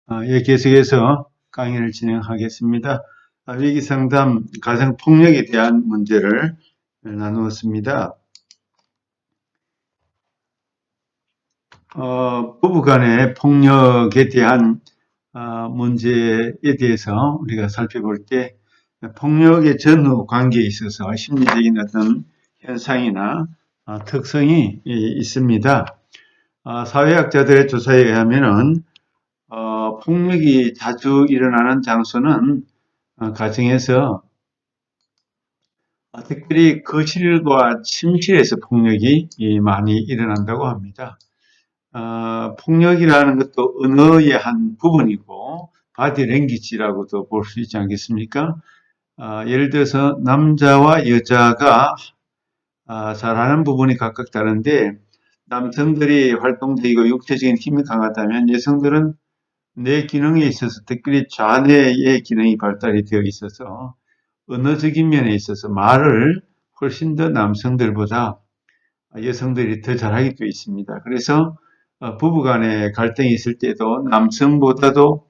예, 계속해서 강의를 진행하겠습니다. 위기상담, 가정폭력에 대한 문제를 나누었습니다. 부부간의 폭력에 대한 문제에 대해서 우리가 살펴볼 때 폭력의 전후 관계에 있어서 심리적인 어떤 현상이나 특성이 있습니다. 사회학자들의 조사에 의하면은 폭력이 자주 일어나는 장소는 가정에서 특별히 거실과 침실에서 폭력이 많이 일어난다고 합니다. 폭력이라는 것도 언어의 한 부분이고 바디 랭귀지라고도 볼 수 있지 않겠습니까? 예를 들어서 남자와 여자가 잘하는 부분이 각각 다른데 남성들이 활동적이고 육체적인 힘이 강하다면 여성들은 뇌 기능에 있어서 특별히 좌뇌의 기능이 발달이 되어 있어서 언어적인 면에 있어서 말을 훨씬 더 남성들보다 여성들이 더 잘하게 되어 있습니다. 그래서 부부 간에 갈등이 있을 때도 남성보다도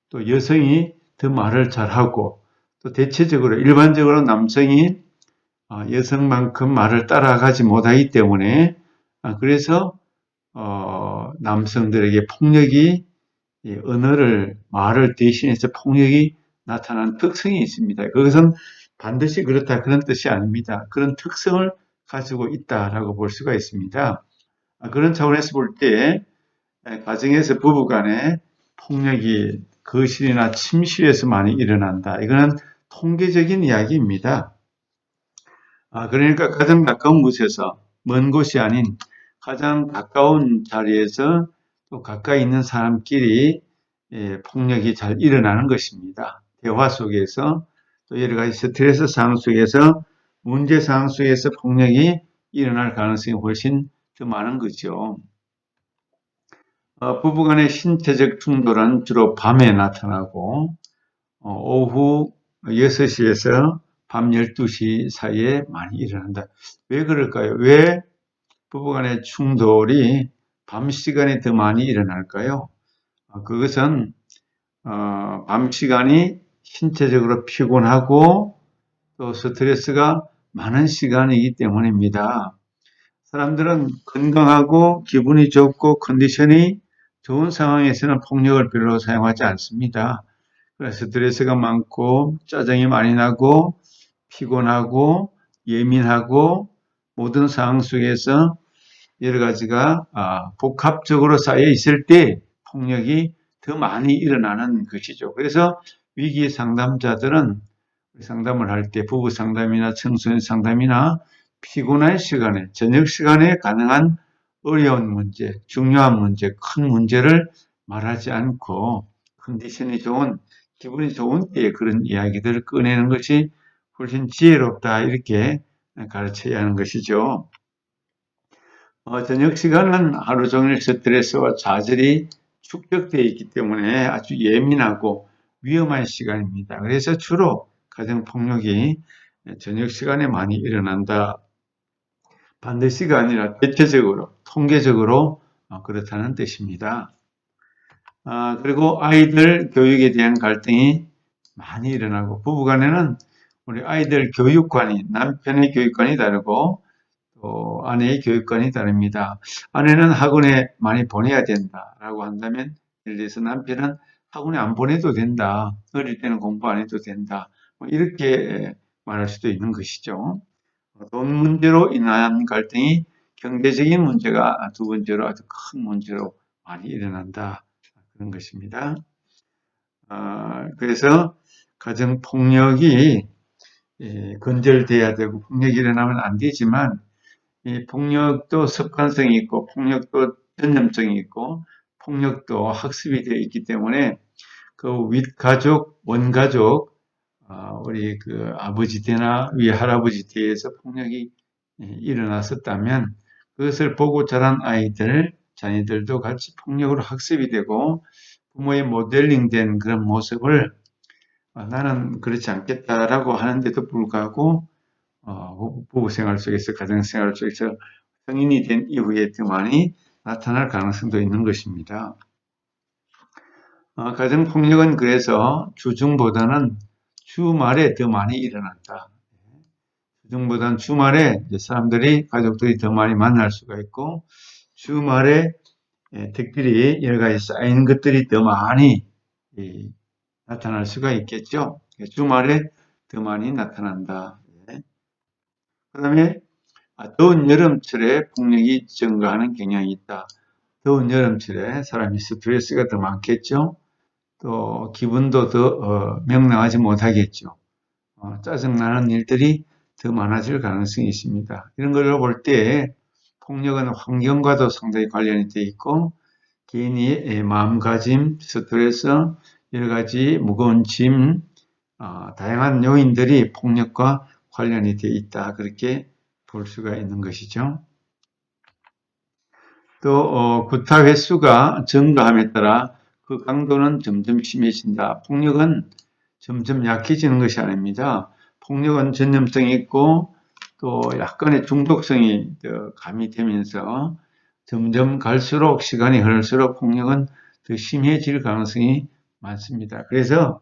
또 여성이 더 말을 잘하고 또 대체적으로 일반적으로 남성이 여성만큼 말을 따라가지 못하기 때문에 그래서 남성들에게 폭력이 언어를 말을 대신해서 폭력이 나타나는 특성이 있습니다. 그것은 반드시 그렇다 그런 뜻이 아닙니다. 그런 특성을 가지고 있다라고 볼 수가 있습니다. 그런 차원에서 볼 때 가정에서 부부간에 폭력이 거실이나 침실에서 많이 일어난다. 이거는 통계적인 이야기입니다. 그러니까 가장 가까운 곳에서 먼 곳이 아닌 가장 가까운 자리에서 또 가까이 있는 사람끼리 폭력이 잘 일어나는 것입니다. 대화 속에서 또 여러 가지 스트레스 상황 속에서 문제 상황 속에서 폭력이 일어날 가능성이 훨씬 더 많은 거죠. 부부간의 신체적 충돌은 주로 밤에 나타나고 오후 6시에서 밤 12시 사이에 많이 일어난다. 왜 그럴까요? 왜 부부간의 충돌이 밤 시간에 더 많이 일어날까요? 그것은 밤 시간이 신체적으로 피곤하고 또 스트레스가 많은 시간이기 때문입니다. 사람들은 건강하고 기분이 좋고 컨디션이 좋은 상황에서는 폭력을 별로 사용하지 않습니다. 그래서 스트레스가 많고 짜증이 많이 나고 피곤하고 예민하고 모든 상황 속에서 여러 가지가 복합적으로 쌓여 있을 때 폭력이 더 많이 일어나는 것이죠. 그래서 위기 상담자들은 상담을 할 때 부부 상담이나 청소년 상담이나 피곤한 시간에 저녁 시간에 가능한 어려운 문제, 중요한 문제, 큰 문제를 말하지 않고 컨디션이 좋은 기분이 좋은 때에 그런 이야기들을 꺼내는 것이 훨씬 지혜롭다 이렇게 가르쳐야 하는 것이죠. 저녁 시간은 하루 종일 스트레스와 좌절이 축적되어 있기 때문에 아주 예민하고 위험한 시간입니다. 그래서 주로 가정폭력이 저녁 시간에 많이 일어난다. 반드시가 아니라 대체적으로, 통계적으로 그렇다는 뜻입니다. 그리고 아이들 교육에 대한 갈등이 많이 일어나고 부부간에는 우리 아이들 교육관이, 남편의 교육관이 다르고 또 아내의 교육관이 다릅니다. 아내는 학원에 많이 보내야 된다라고 한다면 예를 들어서 남편은 학원에 안 보내도 된다. 어릴 때는 공부 안 해도 된다. 이렇게 말할 수도 있는 것이죠. 돈 문제로 인한 갈등이 경제적인 문제가 두 번째로 아주 큰 문제로 많이 일어난다. 그런 것입니다. 그래서 가정폭력이 근절돼야 되고 폭력이 일어나면 안 되지만 이 폭력도 습관성이 있고 폭력도 전염성이 있고 폭력도 학습이 되어 있기 때문에 그 윗가족, 원가족, 우리 그 아버지 대나 위 할아버지 대에서 폭력이 일어났었다면 그것을 보고 자란 아이들, 자녀들도 같이 폭력으로 학습이 되고 부모의 모델링된 그런 모습을 나는 그렇지 않겠다라고 하는데도 불구하고 부부 생활 속에서 가정 생활 속에서 성인이 된 이후에 더 많이 나타날 가능성도 있는 것입니다. 가정폭력은 그래서 주중보다는 주말에 더 많이 일어난다. 주중보다는 주말에 이제 사람들이, 가족들이 더 많이 만날 수가 있고, 주말에 특별히 여러 가지 쌓인 것들이 더 많이 나타날 수가 있겠죠. 주말에 더 많이 나타난다. 그 다음에 더운 여름철에 폭력이 증가하는 경향이 있다. 더운 여름철에 사람이 스트레스가 더 많겠죠. 또 기분도 더 명랑하지 못하겠죠. 짜증나는 일들이 더 많아질 가능성이 있습니다. 이런 걸로 볼 때 폭력은 환경과도 상당히 관련이 되어 있고, 개인의 마음가짐, 스트레스, 여러 가지 무거운 짐, 다양한 요인들이 폭력과 관련이 되어 있다. 그렇게 볼 수가 있는 것이죠. 또 구타 횟수가 증가함에 따라 그 강도는 점점 심해진다. 폭력은 점점 약해지는 것이 아닙니다. 폭력은 전염성이 있고 또 약간의 중독성이 가미되면서 점점 갈수록, 시간이 흐를수록 폭력은 더 심해질 가능성이 많습니다. 그래서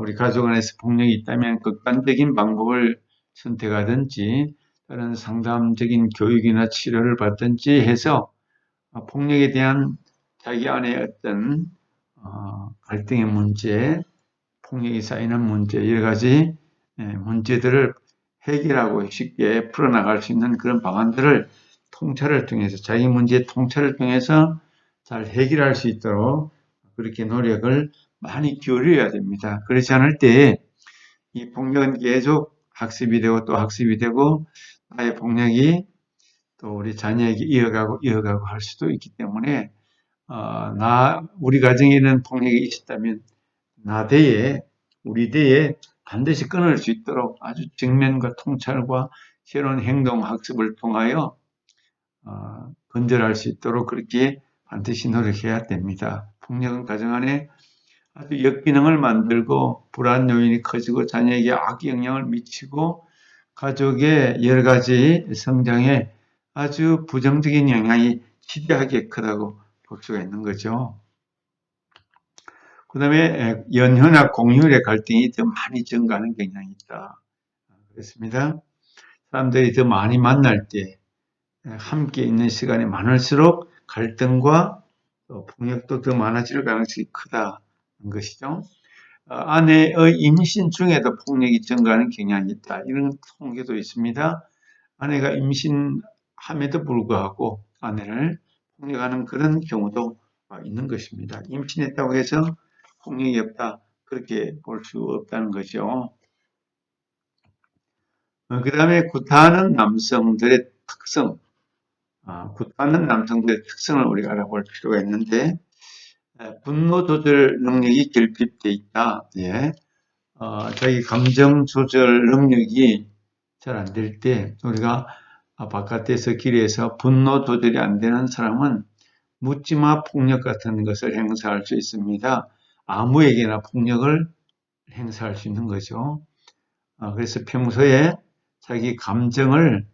우리 가족 안에서 폭력이 있다면 극단적인 방법을 선택하든지 다른 상담적인 교육이나 치료를 받든지 해서 폭력에 대한 자기 안의 어떤 갈등의 문제, 폭력이 쌓이는 문제, 여러 가지 문제들을 해결하고 쉽게 풀어나갈 수 있는 그런 방안들을 통찰을 통해서, 자기 문제의 통찰을 통해서 잘 해결할 수 있도록 그렇게 노력을 많이 기울여야 됩니다. 그렇지 않을 때 이 폭력은 계속 학습이 되고 또 학습이 되고, 나의 폭력이 또 우리 자녀에게 이어가고 할 수도 있기 때문에 우리 가정에 있는 폭력이 있었다면 우리 대에 반드시 끊을 수 있도록 아주 정면과 통찰과 새로운 행동 학습을 통하여 건절할 수 있도록 그렇게 반드시 노력해야 됩니다. 폭력은 가정 안에 아주 역기능을 만들고 불안 요인이 커지고 자녀에게 악영향을 미치고 가족의 여러 가지 성장에 아주 부정적인 영향이 지대하게 크다고 볼 수가 있는 거죠. 그 다음에 연휴나 공휴일의 갈등이 더 많이 증가하는 경향이 있다. 그렇습니다. 사람들이 더 많이 만날 때 함께 있는 시간이 많을수록 갈등과 폭력도 더 많아질 가능성이 크다는 것이죠. 아내의 임신 중에도 폭력이 증가하는 경향이 있다. 이런 통계도 있습니다. 아내가 임신함에도 불구하고 아내를 폭력하는 그런 경우도 있는 것입니다. 임신했다고 해서 폭력이 없다, 그렇게 볼 수 없다는 거죠. 그 다음에 구타하는 남성들의 특성, 구타하는 남성들의 특성을 우리가 알아볼 필요가 있는데, 분노 조절 능력이 결핍되어 있다. 예. 자기 감정 조절 능력이 잘 안 될 때, 우리가 바깥에서 길에서 분노 조절이 안 되는 사람은 묻지마 폭력 같은 것을 행사할 수 있습니다. 아무에게나 폭력을 행사할 수 있는 거죠. 그래서 평소에 자기 감정을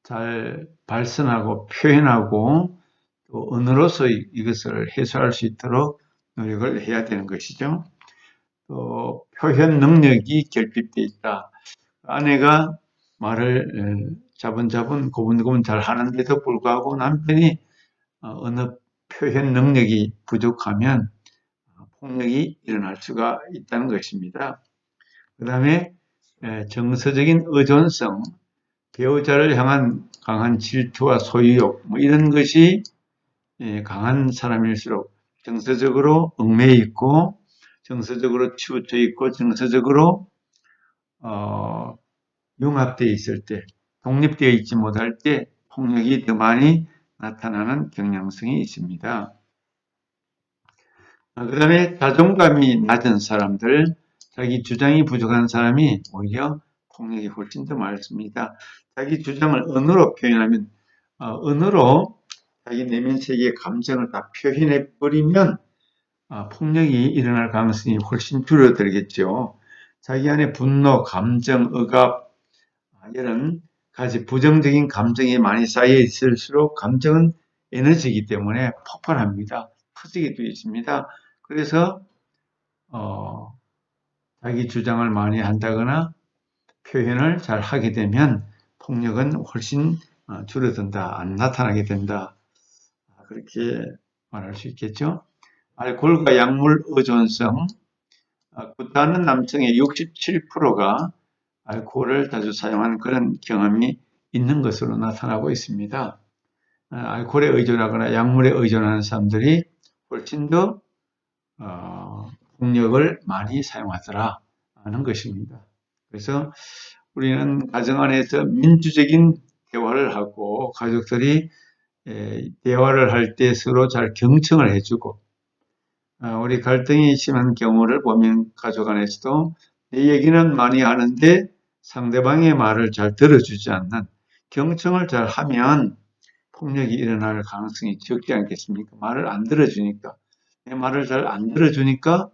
잘 발산하고 표현하고 또 언어로서 이것을 해소할 수 있도록 노력을 해야 되는 것이죠. 또 표현 능력이 결핍되어 있다. 아내가 말을 자분자분 고분고분 잘 하는데도 불구하고 남편이 언어 표현 능력이 부족하면 폭력이 일어날 수가 있다는 것입니다. 그 다음에 정서적인 의존성, 배우자를 향한 강한 질투와 소유욕, 이런 것이 강한 사람일수록 정서적으로 얽매여 있고, 정서적으로 치우쳐 있고, 정서적으로 융합되어 있을 때, 독립되어 있지 못할 때 폭력이 더 많이 나타나는 경향성이 있습니다. 그 다음에 자존감이 낮은 사람들, 자기 주장이 부족한 사람이 오히려 폭력이 훨씬 더 많습니다. 자기 주장을 언어로 표현하면, 언어로 자기 내면 세계의 감정을 다 표현해 버리면 폭력이 일어날 가능성이 훨씬 줄어들겠죠. 자기 안에 분노, 감정, 억압, 이런 가지 부정적인 감정이 많이 쌓여 있을수록 감정은 에너지이기 때문에 폭발합니다. 터지게 되어 있습니다. 그래서 자기 주장을 많이 한다거나 표현을 잘 하게 되면 폭력은 훨씬 줄어든다, 안 나타나게 된다. 그렇게 말할 수 있겠죠. 알코올과 약물 의존성, 구타하는 남성의 67%가 알코올을 자주 사용하는 그런 경험이 있는 것으로 나타나고 있습니다. 알코올에 의존하거나 약물에 의존하는 사람들이 훨씬 더 폭력을 많이 사용하더라 하는 것입니다. 그래서 우리는 가정 안에서 민주적인 대화를 하고 가족들이 대화를 할 때 서로 잘 경청을 해주고 우리 갈등이 심한 경우를 보면 가족 안에서도 내 얘기는 많이 하는데 상대방의 말을 잘 들어주지 않는 경청을 잘 하면 폭력이 일어날 가능성이 적지 않겠습니까? 말을 안 들어주니까 내 말을 잘 안 들어주니까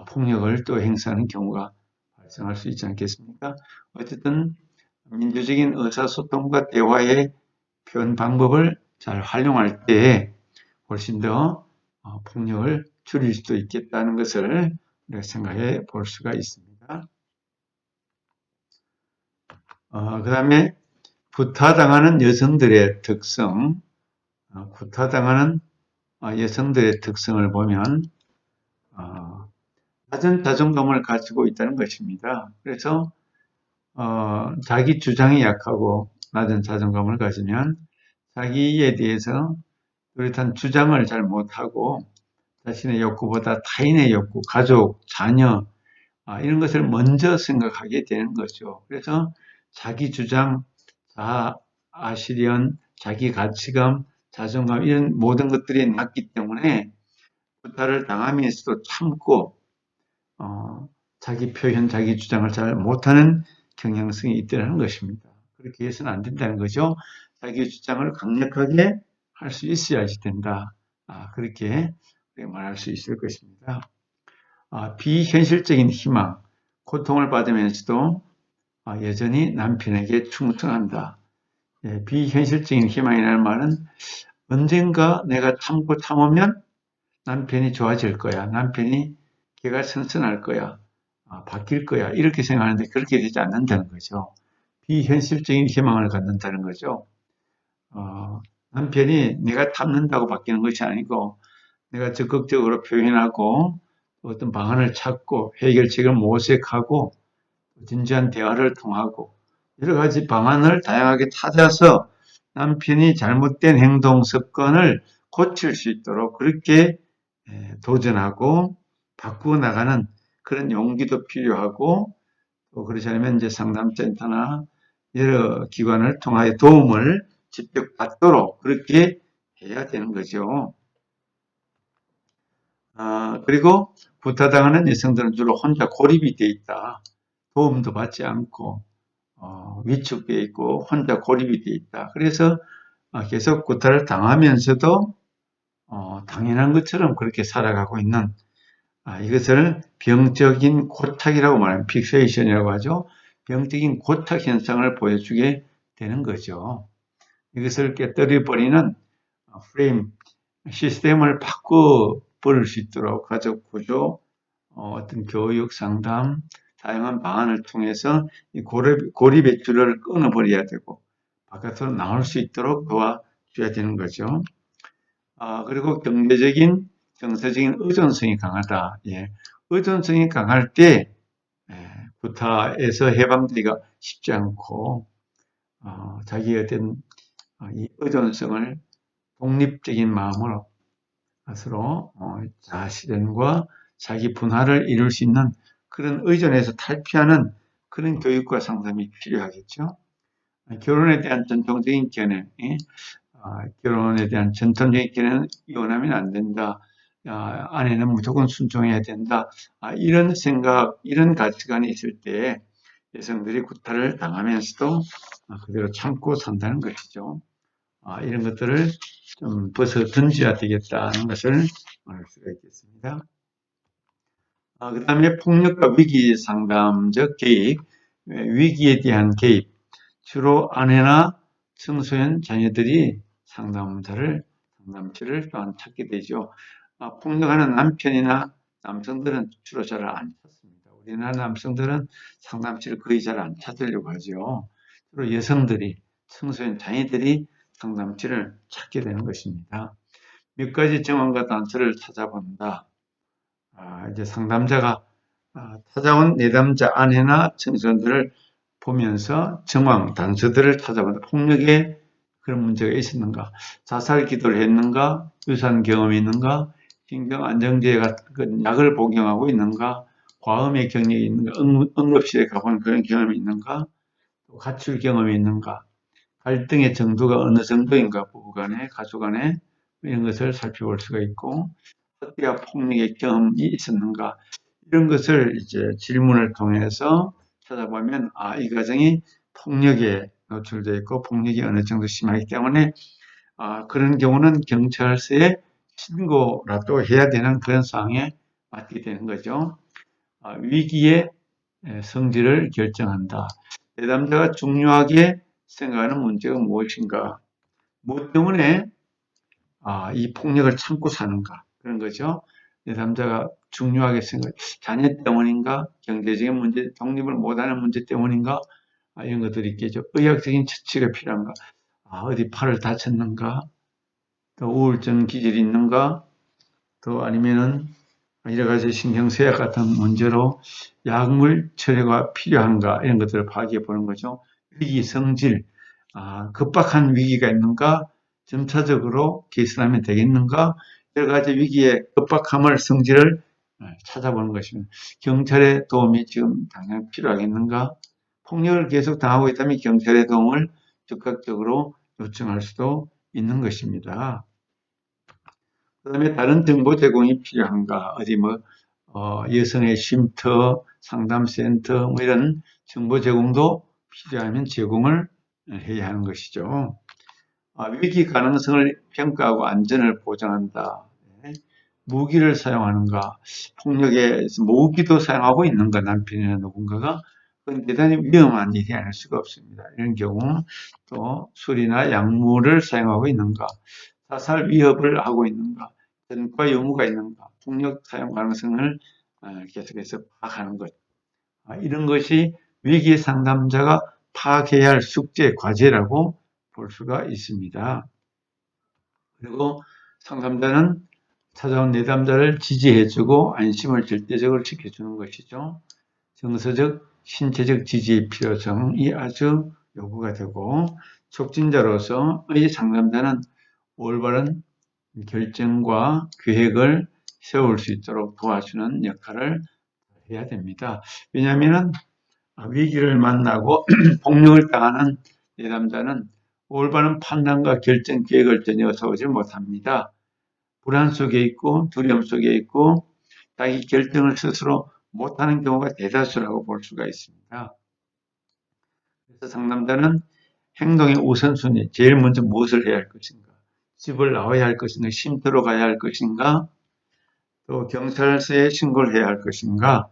폭력을 또 행사하는 경우가 발생할 수 있지 않겠습니까? 어쨌든 민주적인 의사소통과 대화의 표현 방법을 잘 활용할 때 훨씬 더 폭력을 줄일 수도 있겠다는 것을 우리가 생각해 볼 수가 있습니다. 그 다음에 구타당하는 여성들의 특성, 구타당하는 여성들의 특성을 보면 낮은 자존감을 가지고 있다는 것입니다. 그래서 자기 주장이 약하고 낮은 자존감을 가지면 자기에 대해서 뚜렷한 주장을 잘 못하고 자신의 욕구보다 타인의 욕구, 가족, 자녀 이런 것을 먼저 생각하게 되는 거죠. 그래서 자기 주장, 자아실현, 자기 가치감, 자존감 이런 모든 것들이 낮기 때문에 구타를 당하면서도 참고 자기 표현, 자기 주장을 잘 못하는 경향성이 있다는 것입니다. 그렇게 해서는 안 된다는 거죠. 자기 주장을 강력하게 할 수 있어야지 된다. 그렇게 말할 수 있을 것입니다. 비현실적인 희망, 고통을 받으면서도 여전히 남편에게 충성한다. 비현실적인 희망이라는 말은 언젠가 내가 참고 참으면 남편이 좋아질 거야. 남편이 걔가 선선할 거야. 바뀔 거야. 이렇게 생각하는데 그렇게 되지 않는다는 거죠. 비현실적인 희망을 갖는다는 거죠. 남편이 내가 참는다고 바뀌는 것이 아니고 내가 적극적으로 표현하고 어떤 방안을 찾고 해결책을 모색하고 진지한 대화를 통하고 여러 가지 방안을 다양하게 찾아서 남편이 잘못된 행동 습관을 고칠 수 있도록 그렇게 도전하고 바꾸어 나가는 그런 용기도 필요하고 또 그렇지 않으면 이제 상담센터나 여러 기관을 통하여 도움을 직접 받도록 그렇게 해야 되는 거죠. 그리고 구타당하는 여성들은 주로 혼자 고립이 돼 있다. 도움도 받지 않고 위축되어 있고 혼자 고립이 되어 있다. 그래서 계속 구타를 당하면서도 당연한 것처럼 그렇게 살아가고 있는 이것을 병적인 고착이라고 말하는 픽세이션이라고 하죠. 병적인 고착 현상을 보여주게 되는 거죠. 이것을 깨뜨려 버리는 프레임 시스템을 바꿔 버릴 수 있도록 가족 구조, 어떤 교육 상담, 다양한 방안을 통해서 이 고립의 줄을 끊어버려야 되고 바깥으로 나올 수 있도록 도와줘야 되는 거죠. 그리고 경제적인, 정서적인 의존성이 강하다. 의존성이 강할 때 구타에서 해방되기가 쉽지 않고 자기의 어떤 이 의존성을 독립적인 마음으로 스스로 자아실현과 자기 분할을 이룰 수 있는 그런 의존에서 탈피하는 그런 교육과 상담이 필요하겠죠. 결혼에 대한 전통적인 견해, 결혼에 대한 전통적인 견해는 이혼하면 안 된다. 아내는 무조건 순종해야 된다. 이런 생각, 이런 가치관이 있을 때 여성들이 구타를 당하면서도 그대로 참고 산다는 것이죠. 이런 것들을 좀 벗어 던져야 되겠다는 것을 말할 수가 있겠습니다. 그 다음에 폭력과 위기 상담적 개입, 위기에 대한 개입, 주로 아내나 청소년 자녀들이 상담치를 또한 찾게 되죠. 폭력하는 남편이나 남성들은 주로 잘 안 찾습니다. 우리나라 남성들은 상담치를 거의 잘 안 찾으려고 하죠. 주로 여성들이, 청소년 자녀들이 상담치를 찾게 되는 것입니다. 몇 가지 정황과 단서를 찾아본다. 이제 상담자가 찾아온 내담자 아내나 청소년들을 보면서 정황, 단서들을 찾아본다. 폭력에 그런 문제가 있었는가? 자살 기도를 했는가? 유산 경험이 있는가? 신경안정제 같은 약을 복용하고 있는가? 과음의 경력이 있는가? 응급실에 가본 그런 경험이 있는가? 또 가출 경험이 있는가? 갈등의 정도가 어느 정도인가? 부부 간에, 가족 간에 이런 것을 살펴볼 수가 있고, 학대와 폭력의 경험이 있었는가? 이런 것을 이제 질문을 통해서 찾아보면, 이 가정이 폭력에 노출되어 있고, 폭력이 어느 정도 심하기 때문에, 그런 경우는 경찰서에 신고라도 해야 되는 그런 상황에 맞게 되는 거죠. 위기의 성질을 결정한다. 내담자가 중요하게 생각하는 문제가 무엇인가? 무엇 때문에 이 폭력을 참고 사는가? 그런 거죠. 내담자가 중요하게 생각, 자녀 때문인가? 경제적인 문제, 독립을 못하는 문제 때문인가? 이런 것들이 있겠죠. 의학적인 처치가 필요한가? 어디 팔을 다쳤는가? 또 우울증 기질이 있는가? 또 아니면은 여러 가지 신경쇠약 같은 문제로 약물 치료가 필요한가? 이런 것들을 파악해 보는 거죠. 위기 성질, 급박한 위기가 있는가? 점차적으로 개선하면 되겠는가? 여러 가지 위기의 급박함을 성질을 찾아보는 것입니다. 경찰의 도움이 지금 당장 필요하겠는가? 폭력을 계속 당하고 있다면 경찰의 도움을 적극적으로 요청할 수도 있는 것입니다. 그 다음에 다른 정보 제공이 필요한가? 어디 여성의 쉼터, 상담센터, 이런 정보 제공도 필요하면 제공을 해야 하는 것이죠. 위기 가능성을 평가하고 안전을 보장한다. 네. 무기를 사용하는가? 폭력에서 무기도 사용하고 있는가? 남편이나 누군가가? 그건 대단히 위험한 일이 아닐 수가 없습니다. 이런 경우 또 술이나 약물을 사용하고 있는가? 자살 위협을 하고 있는가? 전과 유무가 있는가? 폭력 사용 가능성을 계속해서 파악하는 것. 이런 것이 위기 상담자가 파악해야 할 숙제, 과제라고 볼 수가 있습니다. 그리고 상담자는 찾아온 내담자를 지지해주고 안심을 절대적으로 지켜주는 것이죠. 정서적, 신체적 지지의 필요성이 아주 요구가 되고, 촉진자로서 이 상담자는 올바른 결정과 계획을 세울 수 있도록 도와주는 역할을 해야 됩니다. 왜냐하면 위기를 만나고 폭력을 당하는 내담자는 올바른 판단과 결정 계획을 전혀 세우지 못합니다. 불안 속에 있고 두려움 속에 있고 자기 결정을 스스로 못하는 경우가 대다수라고 볼 수가 있습니다. 그래서 상담자는 행동의 우선순위, 제일 먼저 무엇을 해야 할 것인가? 집을 나와야 할 것인가? 쉼터로 가야 할 것인가? 또 경찰서에 신고를 해야 할 것인가?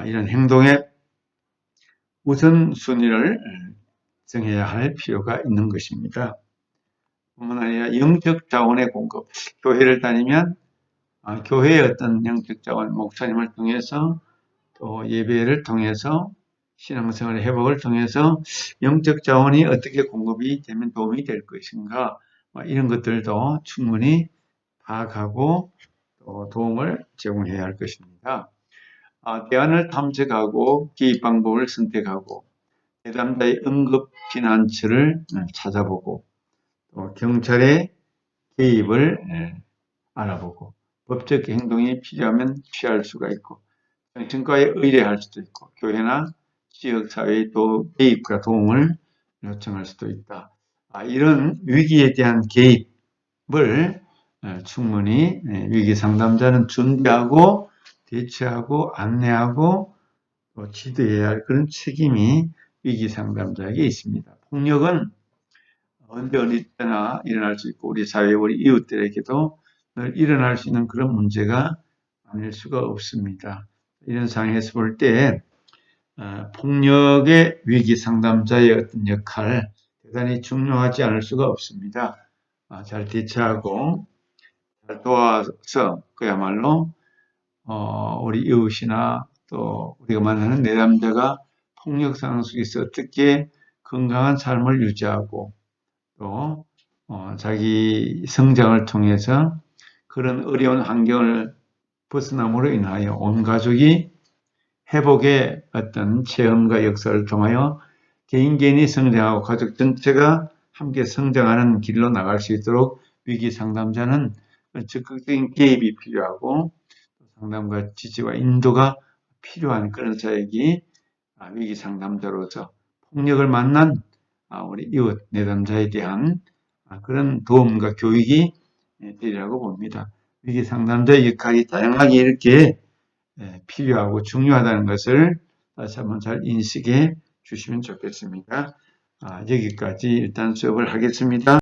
이런 행동의 우선순위를 정해야 할 필요가 있는 것입니다. 뿐만 아니라 영적 자원의 공급, 교회를 다니면 교회의 어떤 영적 자원, 목사님을 통해서 또 예배를 통해서 신앙생활의 회복을 통해서 영적 자원이 어떻게 공급이 되면 도움이 될 것인가, 이런 것들도 충분히 파악하고 또 도움을 제공해야 할 것입니다. 대안을 탐색하고 기입 방법을 선택하고 내담자의 응급 피난처를 찾아보고 또 경찰의 개입을 알아보고 법적 행동이 필요하면 취할 수가 있고 정신과에 의뢰할 수도 있고 교회나 지역사회의 개입과 도움을 요청할 수도 있다. 이런 위기에 대한 개입을 충분히 위기 상담자는 준비하고 대처하고 안내하고 지도해야 할 그런 책임이 위기 상담자에게 있습니다. 폭력은 언제 어느 때나 일어날 수 있고 우리 사회 우리 이웃들에게도 늘 일어날 수 있는 그런 문제가 아닐 수가 없습니다. 이런 상황에서 볼 때 폭력의 위기 상담자의 어떤 역할 대단히 중요하지 않을 수가 없습니다. 잘 대처하고 잘 도와서 그야말로 우리 이웃이나 또 우리가 만나는 내담자가 폭력 상황 속에서 어떻게 건강한 삶을 유지하고 또 자기 성장을 통해서 그런 어려운 환경을 벗어남으로 인하여 온 가족이 회복의 어떤 체험과 역사를 통하여 개인이 성장하고 가족 전체가 함께 성장하는 길로 나갈 수 있도록 위기 상담자는 적극적인 개입이 필요하고 상담과 지지와 인도가 필요한 그런 자에게 위기 상담자로서 폭력을 만난 우리 이웃 내담자에 대한 그런 도움과 교육이 되리라고 봅니다. 위기 상담자의 역할이 다양하게 이렇게 필요하고 중요하다는 것을 다시 한번 잘 인식해 주시면 좋겠습니다. 여기까지 일단 수업을 하겠습니다.